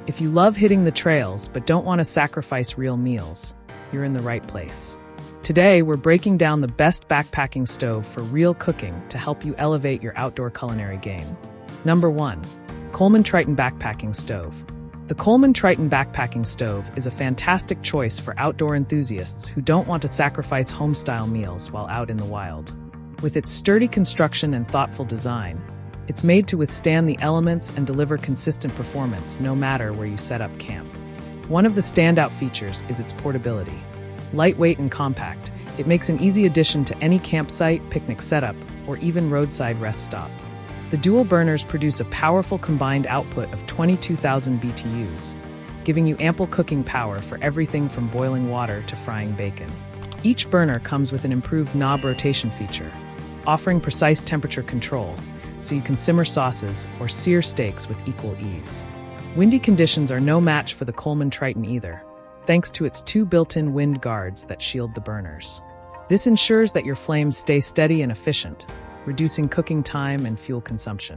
If you love hitting the trails but don't want to sacrifice real meals, you're in the right place. Today, we're breaking down the best backpacking stove for real cooking to help you elevate your outdoor culinary game. Number 1. Coleman Triton Backpacking Stove. The Coleman Triton Backpacking Stove is a fantastic choice for outdoor enthusiasts who don't want to sacrifice home-style meals while out in the wild. With its sturdy construction and thoughtful design, it's made to withstand the elements and deliver consistent performance no matter where you set up camp. One of the standout features is its portability. Lightweight and compact, it makes an easy addition to any campsite, picnic setup, or even roadside rest stop. The dual burners produce a powerful combined output of 22,000 BTUs, giving you ample cooking power for everything from boiling water to frying bacon. Each burner comes with an improved knob rotation feature, offering precise temperature control, so you can simmer sauces or sear steaks with equal ease. Windy conditions are no match for the Coleman Triton either, thanks to its 2 built-in wind guards that shield the burners. This ensures that your flames stay steady and efficient, reducing cooking time and fuel consumption.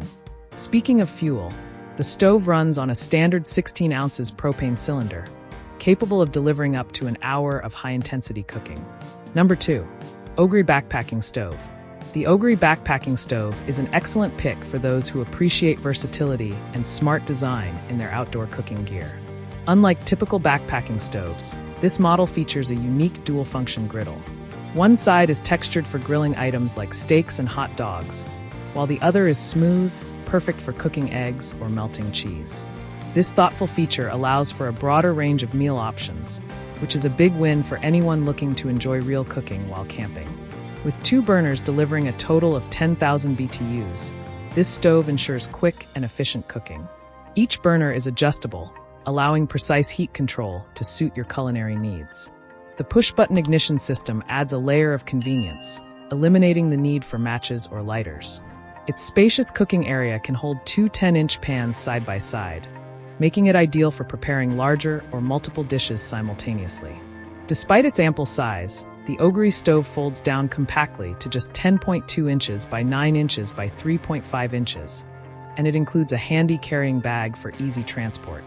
Speaking of fuel, the stove runs on a standard 16 ounces propane cylinder, capable of delivering up to an hour of high-intensity cooking. Number 2. Ogery Backpacking Stove. The Ogery Backpacking Stove is an excellent pick for those who appreciate versatility and smart design in their outdoor cooking gear. Unlike typical backpacking stoves, this model features a unique dual-function griddle. One side is textured for grilling items like steaks and hot dogs, while the other is smooth, perfect for cooking eggs or melting cheese. This thoughtful feature allows for a broader range of meal options, which is a big win for anyone looking to enjoy real cooking while camping. With 2 burners delivering a total of 10,000 BTUs, this stove ensures quick and efficient cooking. Each burner is adjustable, allowing precise heat control to suit your culinary needs. The push-button ignition system adds a layer of convenience, eliminating the need for matches or lighters. Its spacious cooking area can hold 2 10-inch pans side by side, making it ideal for preparing larger or multiple dishes simultaneously. Despite its ample size, the Ogery stove folds down compactly to just 10.2 inches by 9 inches by 3.5 inches, and it includes a handy carrying bag for easy transport.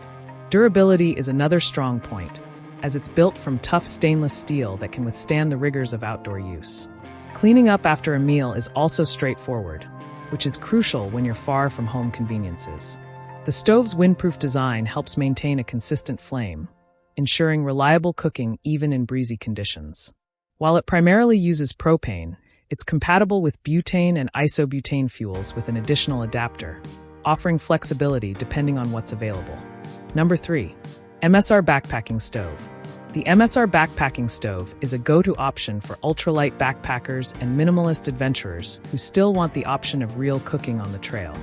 Durability is another strong point, as it's built from tough stainless steel that can withstand the rigors of outdoor use. Cleaning up after a meal is also straightforward, which is crucial when you're far from home conveniences. The stove's windproof design helps maintain a consistent flame, ensuring reliable cooking even in breezy conditions. While it primarily uses propane, it's compatible with butane and isobutane fuels with an additional adapter, offering flexibility depending on what's available. Number 3. MSR Backpacking Stove. The MSR Backpacking Stove is a go-to option for ultralight backpackers and minimalist adventurers who still want the option of real cooking on the trail.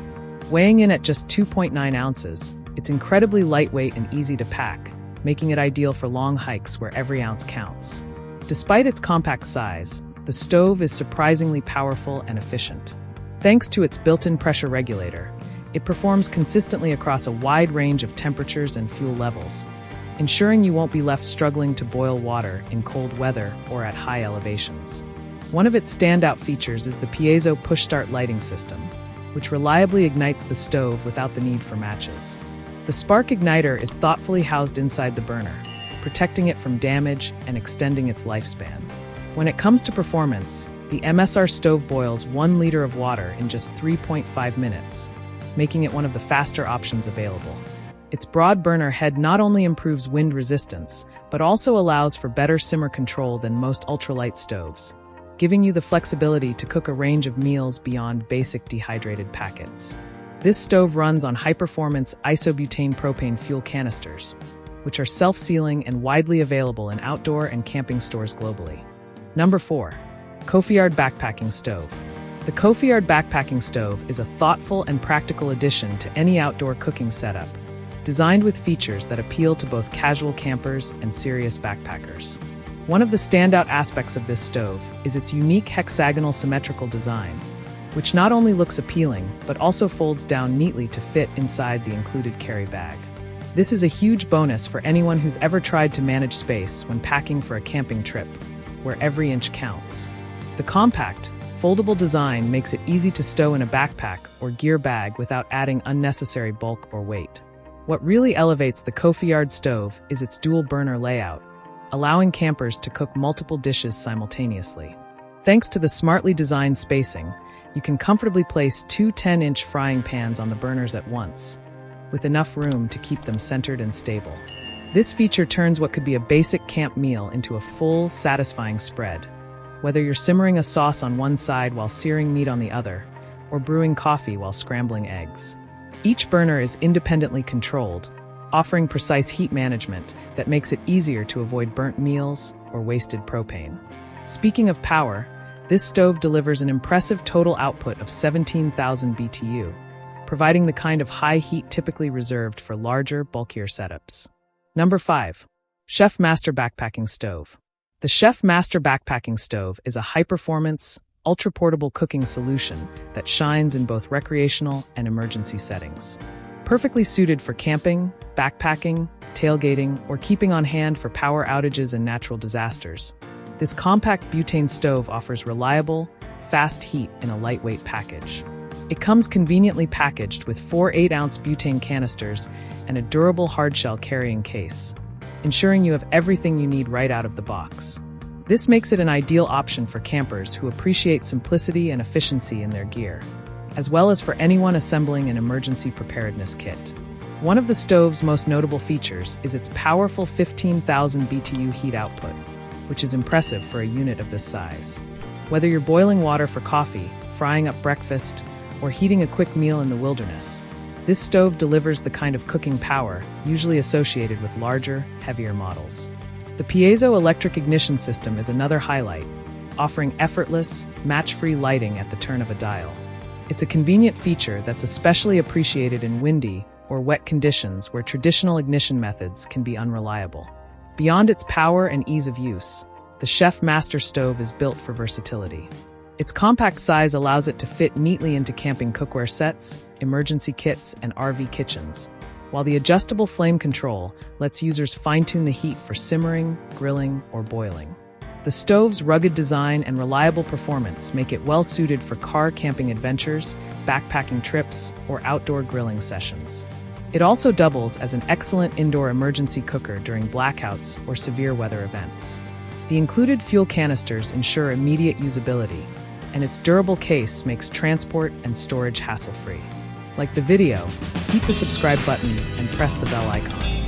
Weighing in at just 2.9 ounces, it's incredibly lightweight and easy to pack, making it ideal for long hikes where every ounce counts. Despite its compact size, the stove is surprisingly powerful and efficient. Thanks to its built-in pressure regulator, it performs consistently across a wide range of temperatures and fuel levels, ensuring you won't be left struggling to boil water in cold weather or at high elevations. One of its standout features is the piezo push-start lighting system, which reliably ignites the stove without the need for matches. The spark igniter is thoughtfully housed inside the burner, protecting it from damage and extending its lifespan. When it comes to performance, the MSR stove boils 1 liter of water in just 3.5 minutes, making it one of the faster options available. Its broad burner head not only improves wind resistance, but also allows for better simmer control than most ultralight stoves, giving you the flexibility to cook a range of meals beyond basic dehydrated packets. This stove runs on high-performance isobutane propane fuel canisters, which are self-sealing and widely available in outdoor and camping stores globally. Number 4. Kofiard Backpacking Stove. The Kofiard Backpacking Stove is a thoughtful and practical addition to any outdoor cooking setup, designed with features that appeal to both casual campers and serious backpackers. One of the standout aspects of this stove is its unique hexagonal symmetrical design, which not only looks appealing, but also folds down neatly to fit inside the included carry bag. This is a huge bonus for anyone who's ever tried to manage space when packing for a camping trip, where every inch counts. The compact, foldable design makes it easy to stow in a backpack or gear bag without adding unnecessary bulk or weight. What really elevates the Cofiyard stove is its dual burner layout, allowing campers to cook multiple dishes simultaneously. Thanks to the smartly designed spacing, you can comfortably place two 10-inch frying pans on the burners at once, with enough room to keep them centered and stable. This feature turns what could be a basic camp meal into a full, satisfying spread. Whether you're simmering a sauce on one side while searing meat on the other, or brewing coffee while scrambling eggs. Each burner is independently controlled, offering precise heat management that makes it easier to avoid burnt meals or wasted propane. Speaking of power, this stove delivers an impressive total output of 17,000 BTU, providing the kind of high heat typically reserved for larger, bulkier setups. Number 5. ChefMaster Backpacking Stove. The ChefMaster Backpacking Stove is a high-performance, ultra-portable cooking solution that shines in both recreational and emergency settings. Perfectly suited for camping, backpacking, tailgating, or keeping on hand for power outages and natural disasters, this compact butane stove offers reliable, fast heat in a lightweight package. It comes conveniently packaged with 4 8-ounce butane canisters and a durable hardshell carrying case, ensuring you have everything you need right out of the box. This makes it an ideal option for campers who appreciate simplicity and efficiency in their gear, as well as for anyone assembling an emergency preparedness kit. One of the stove's most notable features is its powerful 15,000 BTU heat output, which is impressive for a unit of this size. Whether you're boiling water for coffee, frying up breakfast, or heating a quick meal in the wilderness, this stove delivers the kind of cooking power usually associated with larger, heavier models. The piezo-electric ignition system is another highlight, offering effortless, match-free lighting at the turn of a dial. It's a convenient feature that's especially appreciated in windy or wet conditions where traditional ignition methods can be unreliable. Beyond its power and ease of use, the ChefMaster stove is built for versatility. Its compact size allows it to fit neatly into camping cookware sets, emergency kits, and RV kitchens, while the adjustable flame control lets users fine-tune the heat for simmering, grilling, or boiling. The stove's rugged design and reliable performance make it well-suited for car camping adventures, backpacking trips, or outdoor grilling sessions. It also doubles as an excellent indoor emergency cooker during blackouts or severe weather events. The included fuel canisters ensure immediate usability, and its durable case makes transport and storage hassle-free. Like the video, hit the subscribe button and press the bell icon.